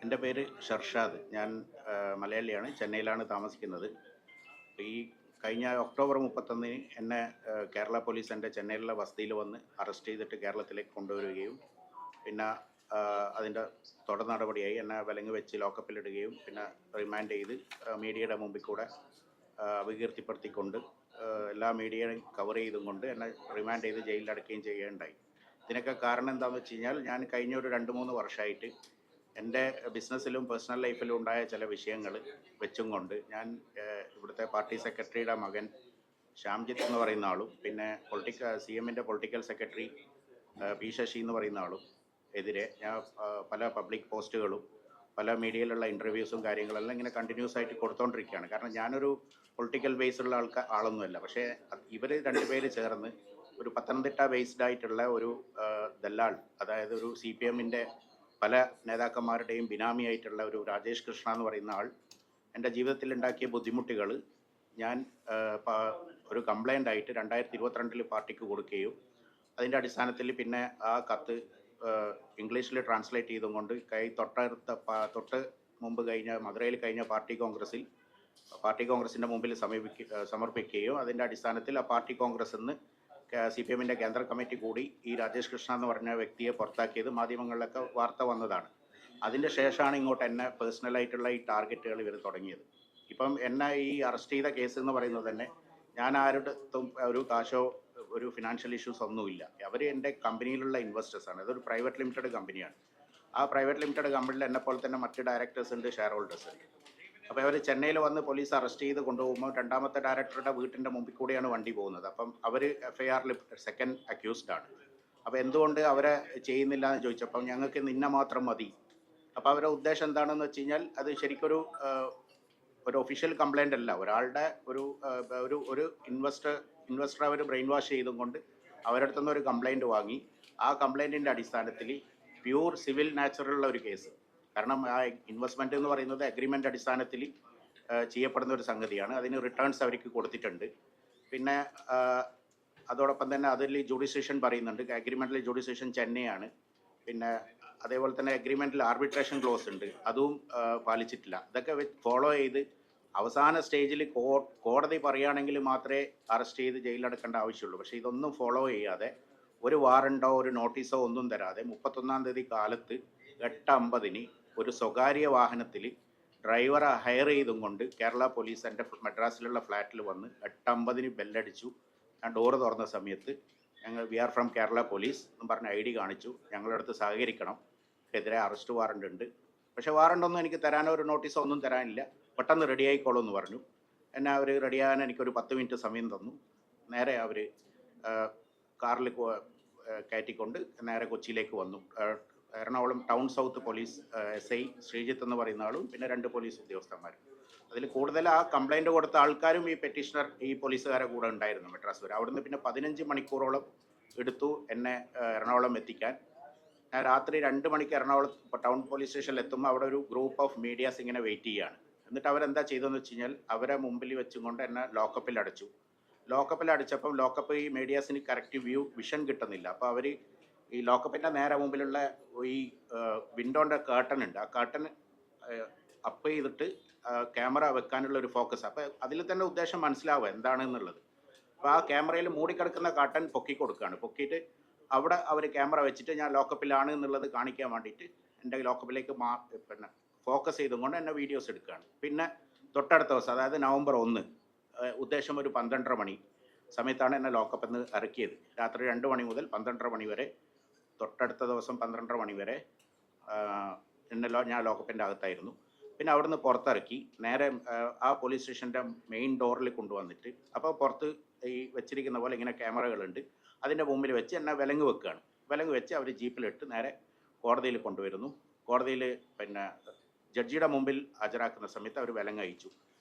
എൻ്റെ പേര് ഷർഷാദ്. ഞാൻ മലയാളിയാണ്. ചെന്നൈയിലാണ് താമസിക്കുന്നത്. ഈ കഴിഞ്ഞ ഒക്ടോബർ 31 എന്നെ കേരള പോലീസ് എൻ്റെ ചെന്നൈയിലുള്ള വസതിയിൽ വന്ന് അറസ്റ്റ് ചെയ്തിട്ട് കേരളത്തിലേക്ക് കൊണ്ടുവരികയും പിന്നെ അതിൻ്റെ തുടർ നടപടിയായി എന്നെ വിലങ്ങ് വെച്ച് ലോക്കപ്പിലിടുകയും പിന്നെ റിമാൻഡ് ചെയ്ത് മീഡിയയുടെ മുമ്പിൽ കൂടെ അപകീർത്തിപ്പെടുത്തിക്കൊണ്ട് എല്ലാ മീഡിയയും കവർ ചെയ്തും കൊണ്ട് എന്നെ റിമാൻഡ് ചെയ്ത് ജയിലിലടക്കുകയും ചെയ്യുകയുണ്ടായി. ഇതിനൊക്കെ കാരണം എന്താണെന്ന് വെച്ച് കഴിഞ്ഞാൽ ഞാൻ കഴിഞ്ഞ ഒരു 2-3 വർഷമായിട്ട് എൻ്റെ ബിസിനസ്സിലും പേഴ്സണൽ ലൈഫിലും ഉണ്ടായ ചില വിഷയങ്ങൾ വെച്ചും കൊണ്ട് ഞാൻ ഇവിടുത്തെ പാർട്ടി സെക്രട്ടറിയുടെ മകൻ ശ്യാംജിത്ത് എന്ന് പറയുന്ന ആളും പിന്നെ സി എമ്മിൻ്റെ പൊളിറ്റിക്കൽ സെക്രട്ടറി പി ശശി എന്ന് പറയുന്ന ആളും എതിരെ ഞാൻ പല പബ്ലിക് പോസ്റ്റുകളും പല മീഡിയയിലുള്ള ഇൻ്റർവ്യൂസും കാര്യങ്ങളെല്ലാം ഇങ്ങനെ കണ്ടിന്യൂസ് ആയിട്ട് കൊടുത്തുകൊണ്ടിരിക്കുകയാണ്. കാരണം ഞാനൊരു പൊളിറ്റിക്കൽ ബേസുള്ള ആളൊന്നുമല്ല. പക്ഷേ ഇവർ രണ്ടുപേര് ചേർന്ന് ഒരു പത്തനംതിട്ട ബേസ്ഡ് ആയിട്ടുള്ള ഒരു ദല്ലാൾ, അതായത് ഒരു സി പി എമ്മിൻ്റെ പല നേതാക്കന്മാരുടെയും ബിനാമിയായിട്ടുള്ള ഒരു രാജേഷ് കൃഷ്ണ എന്ന് പറയുന്ന ആൾ എൻ്റെ ജീവിതത്തിൽ ഉണ്ടാക്കിയ ബുദ്ധിമുട്ടുകൾ ഞാൻ ഒരു കംപ്ലൈൻ്റ് ആയിട്ട് 2022 പാർട്ടിക്ക് കൊടുക്കുകയും അതിൻ്റെ അടിസ്ഥാനത്തിൽ പിന്നെ ആ കത്ത് ഇംഗ്ലീഷിൽ ട്രാൻസ്ലേറ്റ് ചെയ്തും കൊണ്ട് തൊട്ട് മുമ്പ് കഴിഞ്ഞ മധുരയിൽ കഴിഞ്ഞ പാർട്ടി കോൺഗ്രസിൻ്റെ മുമ്പിൽ സമർപ്പിക്കുകയും അതിൻ്റെ അടിസ്ഥാനത്തിൽ ആ പാർട്ടി കോൺഗ്രസ് നിന്ന് സി പി എമ്മിൻ്റെ കേന്ദ്ര കമ്മിറ്റി കൂടി ഈ രാജേഷ് കൃഷ്ണ എന്ന് പറഞ്ഞ വ്യക്തിയെ പുറത്താക്കിയത് മാധ്യമങ്ങളിലൊക്കെ വാർത്ത വന്നതാണ്. അതിൻ്റെ ശേഷമാണ് ഇങ്ങോട്ട് എന്നെ പേഴ്സണലായിട്ടുള്ള ഈ ടാർഗറ്റുകൾ ഇവർ തുടങ്ങിയത്. ഇപ്പം എന്നെ ഈ അറസ്റ്റ് ചെയ്ത കേസ് എന്ന് പറയുന്നത് തന്നെ ഞാൻ ആരുടെ ഒരു കാശോ ഒരു ഫിനാൻഷ്യൽ ഇഷ്യൂസ് ഒന്നുമില്ല. അവർ എൻ്റെ കമ്പനിയിലുള്ള ഇൻവെസ്റ്റേഴ്സാണ്. അതൊരു പ്രൈവറ്റ് ലിമിറ്റഡ് കമ്പനിയാണ്. ആ പ്രൈവറ്റ് ലിമിറ്റഡ് കമ്പനിയിൽ എന്നെപ്പോലെ തന്നെ മറ്റ് ഡയറക്ടേഴ്സ് ഉണ്ട്, ഷെയർ ഹോൾഡേഴ്സ് ഉണ്ട്. അപ്പോൾ അവർ ചെന്നൈയിൽ വന്ന് പോലീസ് അറസ്റ്റ് ചെയ്ത് കൊണ്ടുപോകുമ്പോൾ രണ്ടാമത്തെ ഡയറക്ടറുടെ വീട്ടിൻ്റെ മുമ്പിൽ കൂടിയാണ് വണ്ടി പോകുന്നത്. അപ്പം അവർ FIR-ൽ സെക്കൻഡ് അക്യൂസ്ഡ് ആണ്. അപ്പോൾ എന്തുകൊണ്ട് അവരെ ചെയ്യുന്നില്ല എന്ന് ചോദിച്ചപ്പം ഞങ്ങൾക്ക് നിന്നെ മാത്രം മതി. അപ്പോൾ അവരുടെ ഉദ്ദേശം എന്താണെന്ന് വെച്ച് കഴിഞ്ഞാൽ അത് ശരിക്കൊരു ഒഫീഷ്യൽ കംപ്ലൈൻ്റ് അല്ല. ഒരാളുടെ ഒരു ഇൻവെസ്റ്റർ അവർ ബ്രെയിൻ വാഷ് ചെയ്തും കൊണ്ട് അവരുടെ അടുത്തുനിന്ന് ഒരു കംപ്ലൈൻറ്റ് വാങ്ങി ആ കംപ്ലൈൻറ്റിൻ്റെ അടിസ്ഥാനത്തിൽ പ്യൂർ സിവിൽ നാച്ചുറലുള്ള ഒരു കേസ്. കാരണം ആ ഇൻവെസ്റ്റ്മെൻറ്റ് എന്ന് പറയുന്നത് അഗ്രിമെൻ്റ് അടിസ്ഥാനത്തിൽ ചെയ്യപ്പെടുന്ന ഒരു സംഗതിയാണ്. അതിന് റിട്ടേൺസ് അവർക്ക് കൊടുത്തിട്ടുണ്ട്. പിന്നെ അതോടൊപ്പം തന്നെ അതിൽ ജുഡിസിയേഷൻ പറയുന്നുണ്ട്. അഗ്രിമെൻറ്റിൽ ജുഡിസിയേഷൻ ചെന്നൈയാണ്. പിന്നെ അതേപോലെ തന്നെ അഗ്രിമെൻറ്റിൽ ആർബിട്രേഷൻ ക്ലോസ് ഉണ്ട്, അതും പാലിച്ചിട്ടില്ല. ഇതൊക്കെ ഫോളോ ചെയ്ത് അവസാന സ്റ്റേജിൽ കോടതി പറയുകയാണെങ്കിൽ മാത്രമേ അറസ്റ്റ് ചെയ്ത് ജയിലിലടക്കേണ്ട ആവശ്യമുള്ളൂ. പക്ഷേ ഇതൊന്നും ഫോളോ ചെയ്യാതെ ഒരു വാറണ്ടോ ഒരു നോട്ടീസോ ഒന്നും തരാതെ 31-ാം തീയതി കാലത്ത് 8:50 ഒരു സ്വകാര്യ വാഹനത്തിൽ ഡ്രൈവറെ ഹയർ ചെയ്തും കൊണ്ട് കേരള പോലീസ് എൻ്റെ മദ്രാസിലുള്ള ഫ്ലാറ്റിൽ വന്ന് 8:50 ബെല്ലടിച്ചു. ഞാൻ ഡോറ് തുറന്ന സമയത്ത് we are from Kerala police എന്ന് പറഞ്ഞ ID കാണിച്ചു. ഞങ്ങളുടെ അടുത്ത് സഹകരിക്കണം, എതിരെ അറസ്റ്റ് വാറണ്ട് ഉണ്ട്. പക്ഷേ വാറണ്ടൊന്നും എനിക്ക് തരാനോ ഒരു നോട്ടീസോ ഒന്നും തരാനില്ല. പെട്ടെന്ന് റെഡി ആയിക്കോളൂ എന്ന് പറഞ്ഞു. എന്നെ അവർ റെഡിയാകാൻ എനിക്കൊരു 10 മിനിറ്റ് സമയം തന്നു. നേരെ അവർ കാറിൽ കയറ്റിക്കൊണ്ട് നേരെ കൊച്ചിയിലേക്ക് വന്നു. Ernakulam town south police SI Sreejith എന്ന് പറയുന്ന ആളും പിന്നെ 2 പോലീസ് ഉദ്യോഗസ്ഥന്മാരും. അതിൽ കൂടുതൽ ആ കംപ്ലൈൻറ്റ് കൊടുത്ത ആൾക്കാരും ഈ പെറ്റീഷണർ ഈ പോലീസുകാരെ കൂടെ ഉണ്ടായിരുന്നു മദ്രാസ് വരെ. അവിടുന്ന് പിന്നെ 15 മണിക്കൂറോളം എടുത്തു എന്നെ എറണാകുളം എത്തിക്കാൻ. ഞാൻ രാത്രി 2 മണിക്ക് എറണാകുളം ടൗൺ പോലീസ് സ്റ്റേഷനിൽ എത്തുമ്പോൾ അവിടെ ഒരു ഗ്രൂപ്പ് ഓഫ് മീഡിയാസ് ഇങ്ങനെ വെയിറ്റ് ചെയ്യുകയാണ്. എന്നിട്ട് അവരെന്താ ചെയ്തതെന്ന് വെച്ച് കഴിഞ്ഞാൽ അവരെ മുമ്പിൽ വെച്ചും കൊണ്ട് എന്നെ ലോക്കപ്പിൽ അടച്ചു. ലോക്കപ്പിൽ അടിച്ചപ്പം ലോക്കപ്പ് ഈ മീഡിയാസിന് കറക്റ്റ് വിഷൻ കിട്ടുന്നില്ല. അപ്പോൾ അവർ ഈ ലോക്കപ്പിൻ്റെ നേരെ മുമ്പിലുള്ള ഈ വിൻഡോൻ്റെ കേർട്ടൺ ഉണ്ട്, ആ കേർട്ടൺ അപ്പ് ചെയ്തിട്ട് ക്യാമറ വെക്കാനുള്ള ഒരു ഫോക്കസ്. അപ്പോൾ അതിൽ തന്നെ ഉദ്ദേശം മനസ്സിലാവുക എന്താണെന്നുള്ളത്. അപ്പോൾ ആ ക്യാമറയിൽ മൂടിക്കിടക്കുന്ന കർട്ടൻ പൊക്കി കൊടുക്കുകയാണ്. പൊക്കിയിട്ട് അവിടെ അവർ ക്യാമറ വെച്ചിട്ട് ഞാൻ ലോക്കപ്പിലാണ് എന്നുള്ളത് കാണിക്കാൻ വേണ്ടിയിട്ട് എൻ്റെ ലോക്കപ്പിലേക്ക് പിന്നെ ഫോക്കസ് ചെയ്തുകൊണ്ട് എന്നെ വീഡിയോസ് എടുക്കുകയാണ്. പിന്നെ തൊട്ടടുത്ത ദിവസം, അതായത് നവംബർ 1, ഉദ്ദേശം ഒരു 12:30 മണി സമയത്താണ് എന്നെ ലോക്കപ്പിൽ നിന്ന് ഇറക്കിയത്. രാത്രി 2 മണി മുതൽ 12:30 മണി വരെ, തൊട്ടടുത്ത ദിവസം 12:30 മണി വരെ ഞാൻ ലോക്കപ്പിൻ്റെ അകത്തായിരുന്നു. പിന്നെ അവിടുന്ന് പുറത്തിറക്കി നേരെ ആ പോലീസ് സ്റ്റേഷൻ്റെ മെയിൻ ഡോറിൽ കൊണ്ടുവന്നിട്ട്, അപ്പോൾ പുറത്ത് ഈ വെച്ചിരിക്കുന്ന പോലെ ഇങ്ങനെ ക്യാമറകളുണ്ട്, അതിൻ്റെ മുമ്പിൽ വെച്ച് എന്നെ വിലങ്ങ് വെക്കുകയാണ്. വിലങ്ങ് വെച്ച് അവർ ജീപ്പിലിട്ട് നേരെ കോടതിയിൽ കൊണ്ടുവരുന്നു. കോടതിയിൽ പിന്നെ ജഡ്ജിയുടെ മുമ്പിൽ ഹാജരാക്കുന്ന സമയത്ത് അവർ വിലങ്ങ് അയച്ചു.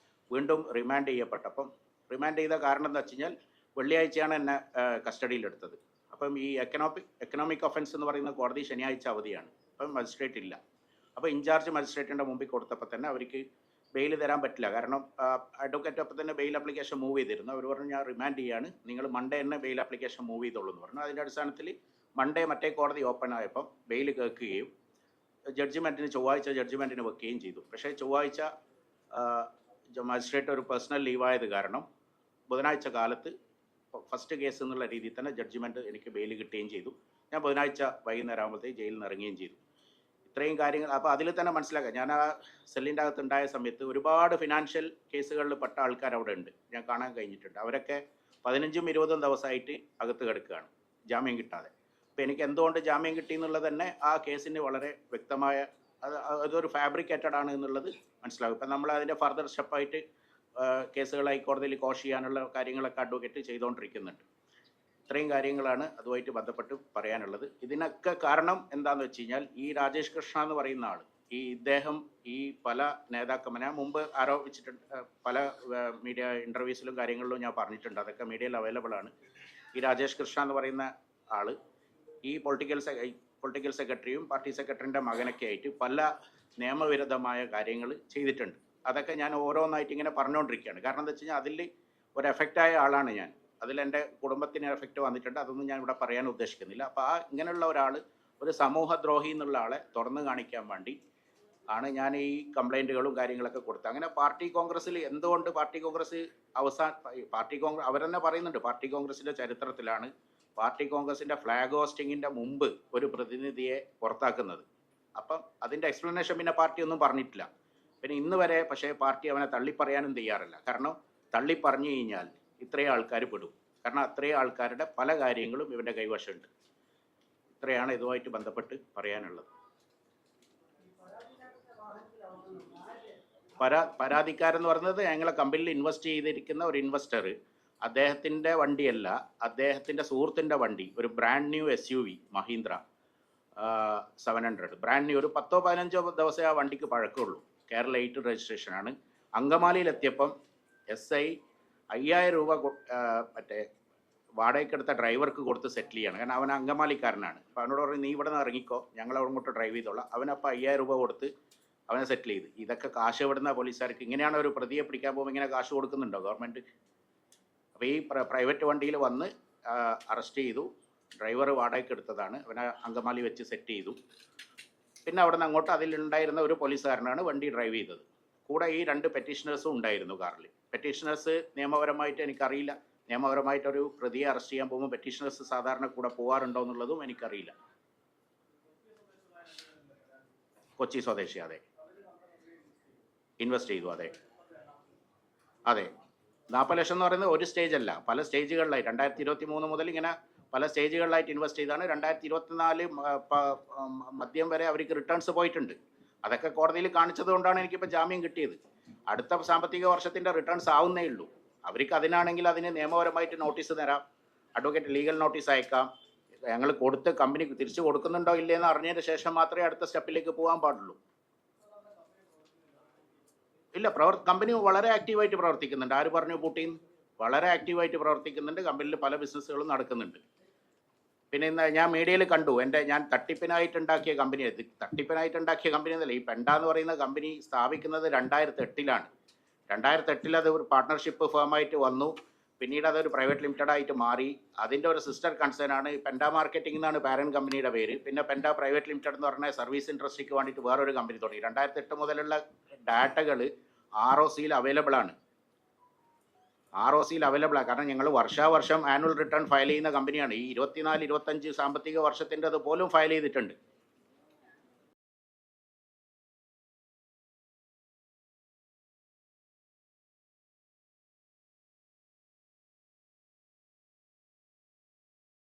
വീണ്ടും റിമാൻഡ് ചെയ്യപ്പെട്ടപ്പം റിമാൻഡ് ചെയ്ത കാരണം എന്താ വെച്ച് കഴിഞ്ഞാൽ വെള്ളിയാഴ്ചയാണ് എന്നെ കസ്റ്റഡിയിലെടുത്തത്. അപ്പം ഈ എക്കണോമിക് ഒഫൻസ് എന്ന് പറയുന്ന കോടതി ശനിയാഴ്ച അവധിയാണ്. അപ്പം മജിസ്ട്രേറ്റ് ഇല്ല. അപ്പോൾ ഇൻചാർജ് മജിസ്ട്രേറ്റിൻ്റെ മുമ്പിൽ കൊടുത്തപ്പോൾ തന്നെ അവർക്ക് ബെയിൽ തരാൻ പറ്റില്ല. കാരണം അഡ്വക്കേറ്റ് അപ്പം തന്നെ ബെയിൽ ആപ്ലിക്കേഷൻ മൂവ് ചെയ്തിരുന്നു. അവർ പറഞ്ഞു ഞാൻ റിമാൻഡ് ചെയ്യാണ്, നിങ്ങൾ മൺഡേ തന്നെ ബെയിൽ ആപ്ലിക്കേഷൻ മൂവ് ചെയ്തോളൂ എന്ന് പറഞ്ഞു. അതിൻ്റെ അടിസ്ഥാനത്തിൽ മൺഡേ മറ്റേ കോടതി ഓപ്പൺ ആയപ്പം ബെയിൽ കേൾക്കുകയും ചൊവ്വാഴ്ച ജഡ്ജിമെൻറ്റിന് വെക്കുകയും ചെയ്തു. പക്ഷേ ചൊവ്വാഴ്ച മജിസ്ട്രേറ്റ് ഒരു പേഴ്സണൽ ലീവായത് കാരണം ബുധനാഴ്ച കാലത്ത് ഫസ്റ്റ് കേസ് എന്നുള്ള രീതിയിൽ തന്നെ ജഡ്ജിമെൻറ്റ് എനിക്ക് ബെയിൽ കിട്ടുകയും ചെയ്തു. ഞാൻ ബുധനാഴ്ച വൈകുന്നേരം ആകുമ്പോഴത്തേക്ക് ജയിലിൽ നിന്ന് ഇറങ്ങുകയും ചെയ്തു. ഇത്രയും കാര്യങ്ങൾ അപ്പോൾ അതിൽ തന്നെ മനസ്സിലാക്കാം. ഞാൻ ആ സെല്ലിൻ്റെ അകത്ത് ഉണ്ടായ സമയത്ത് ഒരുപാട് ഫിനാൻഷ്യൽ കേസുകളിൽ പെട്ട ആൾക്കാർ അവിടെ ഉണ്ട്, ഞാൻ കാണാൻ കഴിഞ്ഞിട്ടുണ്ട്. അവരൊക്കെ 15-20 ദിവസമായിട്ട് അകത്ത് കിടക്കുകയാണ് ജാമ്യം കിട്ടാതെ. അപ്പോൾ എനിക്ക് എന്തുകൊണ്ട് ജാമ്യം കിട്ടി എന്നുള്ളത് തന്നെ ആ കേസിന് വളരെ വ്യക്തമായ അതൊരു ഫാബ്രിക്കേറ്റഡ് ആണ് എന്നുള്ളത് മനസ്സിലാകും. ഇപ്പം നമ്മൾ അതിൻ്റെ ഫർദർ സ്റ്റെപ്പായിട്ട് കേസുകൾ ഹൈക്കോടതിയിൽ കോഷ് ചെയ്യാനുള്ള കാര്യങ്ങളൊക്കെ അഡ്വക്കേറ്റ് ചെയ്തുകൊണ്ടിരിക്കുന്നുണ്ട്. ഇത്രയും കാര്യങ്ങളാണ് അതുമായിട്ട് ബന്ധപ്പെട്ട് പറയാനുള്ളത്. ഇതിനൊക്കെ കാരണം എന്താണെന്ന് വെച്ച് കഴിഞ്ഞാൽ ഈ രാജേഷ് കൃഷ്ണ എന്ന് പറയുന്ന ആൾ, ഇദ്ദേഹം ഈ പല നേതാക്കന്മാരെ മുമ്പ് ആരോപിച്ചിട്ടുണ്ട്, പല മീഡിയ ഇൻ്റർവ്യൂസിലും കാര്യങ്ങളിലും ഞാൻ പറഞ്ഞിട്ടുണ്ട്, അതൊക്കെ മീഡിയയിൽ അവൈലബിൾ ആണ്. ഈ രാജേഷ് കൃഷ്ണ എന്ന് പറയുന്ന ആൾ ഈ പൊളിറ്റിക്കൽ സെക്രട്ടറിയും പാർട്ടി സെക്രട്ടറിൻ്റെ മകനൊക്കെ ആയിട്ട് പല നിയമവിരുദ്ധമായ കാര്യങ്ങൾ ചെയ്തിട്ടുണ്ട്. അതൊക്കെ ഞാൻ ഓരോന്നായിട്ട് ഇങ്ങനെ പറഞ്ഞുകൊണ്ടിരിക്കുകയാണ്. കാരണം എന്താ വെച്ച് കഴിഞ്ഞാൽ അതിൽ ഒരു എഫക്റ്റായ ആളാണ് ഞാൻ. അതിലെൻ്റെ കുടുംബത്തിന് എഫക്റ്റ് വന്നിട്ടുണ്ട്. അതൊന്നും ഞാൻ ഇവിടെ പറയാൻ ഉദ്ദേശിക്കുന്നില്ല. അപ്പോൾ ഇങ്ങനെയുള്ള ഒരാൾ, ഒരു സമൂഹദ്രോഹി എന്നുള്ള ആളെ തുറന്നു കാണിക്കാൻ വേണ്ടി ആണ് ഞാൻ ഈ കംപ്ലൈൻറ്റുകളും കാര്യങ്ങളൊക്കെ കൊടുത്തത്. അങ്ങനെ പാർട്ടി കോൺഗ്രസ്സിൽ എന്തുകൊണ്ട് പാർട്ടി കോൺഗ്രസ് അവരെന്നെ പറയുന്നുണ്ട്, പാർട്ടി കോൺഗ്രസിൻ്റെ ചരിത്രത്തിലാണ് പാർട്ടി കോൺഗ്രസിൻ്റെ ഫ്ലാഗ് ഹോസ്റ്റിങ്ങിൻ്റെ മുമ്പ് ഒരു പ്രതിനിധിയെ പുറത്താക്കുന്നത്. അപ്പം അതിൻ്റെ എക്സ്പ്ലനേഷൻ പിന്നെ പാർട്ടി ഒന്നും പറഞ്ഞിട്ടില്ല. പിന്നെ ഇന്ന് വരെ പക്ഷേ പാർട്ടി അവനെ തള്ളിപ്പറയാനും തയ്യാറല്ല. കാരണം തള്ളിപ്പറഞ്ഞു കഴിഞ്ഞാൽ ഇത്രയും ആൾക്കാർ പെടും. കാരണം അത്രയും ആൾക്കാരുടെ പല കാര്യങ്ങളും ഇവൻ്റെ കൈവശമുണ്ട്. ഇത്രയാണ് ഇതുമായിട്ട് ബന്ധപ്പെട്ട് പറയാനുള്ളത്. പരാതിക്കാരെന്ന് പറയുന്നത് ഞങ്ങളെ കമ്പനിയിൽ ഇൻവെസ്റ്റ് ചെയ്തിരിക്കുന്ന ഒരു ഇൻവെസ്റ്റർ, അദ്ദേഹത്തിൻ്റെ വണ്ടിയല്ല, അദ്ദേഹത്തിൻ്റെ സുഹൃത്തിൻ്റെ വണ്ടി, ഒരു brand new SUV Mahindra 700 brand new, ഒരു 10-15 ദിവസമേ ആ വണ്ടിക്ക് പഴക്കമുള്ളൂ. കേരള 8 രജിസ്ട്രേഷനാണ്. അങ്കമാലിയിലെത്തിയപ്പം SI 5000 രൂപ മറ്റേ വാടകയ്ക്കെടുത്ത ഡ്രൈവർക്ക് കൊടുത്ത് സെറ്റിൽ ചെയ്യണം. കാരണം അവൻ അങ്കമാലിക്കാരനാണ്. അപ്പോൾ അവനോട് പറഞ്ഞു, നീ ഇവിടെ നിന്ന് ഇറങ്ങിക്കോ, ഞങ്ങൾ അങ്ങോട്ട് ഡ്രൈവ് ചെയ്തോളാം. അവനപ്പോൾ 5000 രൂപ കൊടുത്ത് അവനെ സെറ്റിൽ ചെയ്ത്. ഇതൊക്കെ കാശ് വിടുന്ന പോലീസുകാർക്ക് ഇങ്ങനെയാണ് ഒരു പ്രതിയെ പിടിക്കാൻ പോകുമ്പോൾ ഇങ്ങനെ കാശ് കൊടുക്കുന്നുണ്ടോ ഗവൺമെൻറ്? അപ്പോൾ ഈ പ്രൈവറ്റ് വണ്ടിയിൽ വന്ന് അറസ്റ്റ് ചെയ്തു. ഡ്രൈവർ വാടകയ്ക്ക് എടുത്തതാണ്. അവനെ അങ്കമാലി വെച്ച് സെറ്റ് ചെയ്തു. പിന്നെ അവിടെ നിന്ന് അങ്ങോട്ട് അതിലുണ്ടായിരുന്ന ഒരു പോലീസുകാരനാണ് വണ്ടി ഡ്രൈവ് ചെയ്തത്. കൂടെ ഈ 2 പെറ്റീഷണേഴ്സും ഉണ്ടായിരുന്നു കാറിൽ. പെറ്റീഷണേഴ്സ് നിയമപരമായിട്ട് എനിക്കറിയില്ല. നിയമപരമായിട്ടൊരു പ്രതിയെ അറസ്റ്റ് ചെയ്യാൻ പോകുമ്പോൾ പെറ്റീഷണേഴ്സ് സാധാരണ കൂടെ പോകാറുണ്ടോ എന്നുള്ളതും എനിക്കറിയില്ല. കൊച്ചി സ്വദേശി, അതെ. ഇൻവെസ്റ്റ് ചെയ്തു, അതെ. 40 ലക്ഷം എന്ന് പറയുന്നത് ഒരു സ്റ്റേജ് അല്ല, പല സ്റ്റേജുകളിലായി 2023 മുതൽ ഇങ്ങനെ പല സ്റ്റേജുകളിലായിട്ട് ഇൻവെസ്റ്റ് ചെയ്താണ്. 2024 മധ്യം വരെ അവർക്ക് റിട്ടേൺസ് പോയിട്ടുണ്ട്. അതൊക്കെ കോടതിയിൽ കാണിച്ചത് കൊണ്ടാണ് എനിക്കിപ്പോൾ ജാമ്യം കിട്ടിയത്. അടുത്ത സാമ്പത്തിക വർഷത്തിൻ്റെ റിട്ടേൺസ് ആവുന്നേ ഉള്ളൂ. അവർക്ക് അതിനാണെങ്കിൽ അതിന് നിയമപരമായിട്ട് നോട്ടീസ് തരാം, അഡ്വക്കേറ്റ് ലീഗൽ നോട്ടീസ് അയക്കാം. ഞങ്ങൾ കൊടുത്ത് കമ്പനി തിരിച്ചു കൊടുക്കുന്നുണ്ടോ ഇല്ലയെന്ന് അറിഞ്ഞതിന് ശേഷം മാത്രമേ അടുത്ത സ്റ്റെപ്പിലേക്ക് പോകാൻ പാടുള്ളൂ. ഇല്ല, കമ്പനി വളരെ ആക്റ്റീവായിട്ട് പ്രവർത്തിക്കുന്നുണ്ട്. ആര് പറഞ്ഞു പൂട്ടിന്ന്? വളരെ ആക്റ്റീവായിട്ട് പ്രവർത്തിക്കുന്നുണ്ട്. കമ്പനിയിൽ പല ബിസിനസ്സുകളും നടക്കുന്നുണ്ട്. പിന്നെ ഇന്ന് ഞാൻ മീഡിയയിൽ കണ്ടു, ഞാൻ തട്ടിപ്പിനായിട്ടുണ്ടാക്കിയ കമ്പനി, തട്ടിപ്പിനായിട്ടുണ്ടാക്കിയ കമ്പനി എന്നല്ല, ഈ പെണ്ട എന്ന് പറയുന്ന കമ്പനി സ്ഥാപിക്കുന്നത് 2008-ലാണ്. 2008 അത് ഒരു പാർട്ട്ണർഷിപ്പ് ഫേമായിട്ട് വന്നു. പിന്നീട് അതൊരു പ്രൈവറ്റ് ലിമിറ്റഡ് ആയിട്ട് മാറി. അതിൻ്റെ ഒരു സിസ്റ്റർ കൺസേൺ ആണ് പെൻഡ മാർക്കറ്റിംഗ് എന്നാണ് പാരന്റ് കമ്പനിയുടെ പേര്. പിന്നെ പെൻഡ പ്രൈവറ്റ് ലിമിറ്റഡ് എന്ന് പറഞ്ഞാൽ സർവീസ് ഇൻഡസ്ട്രിക്ക് വേണ്ടിയിട്ട് വേറൊരു കമ്പനി തുടങ്ങി. 2008 മുതലുള്ള ഡാറ്റകൾ ROCയിൽ അവൈലബിൾ ആണ്. കാരണം ഞങ്ങൾ വർഷാവർഷം ആനുവൽ റിട്ടേൺ ഫയൽ ചെയ്യുന്ന കമ്പനിയാണ്. ഈ 24-25 സാമ്പത്തിക വർഷത്തിൻ്റെ അത് പോലും ഫയൽ ചെയ്തിട്ടുണ്ട്.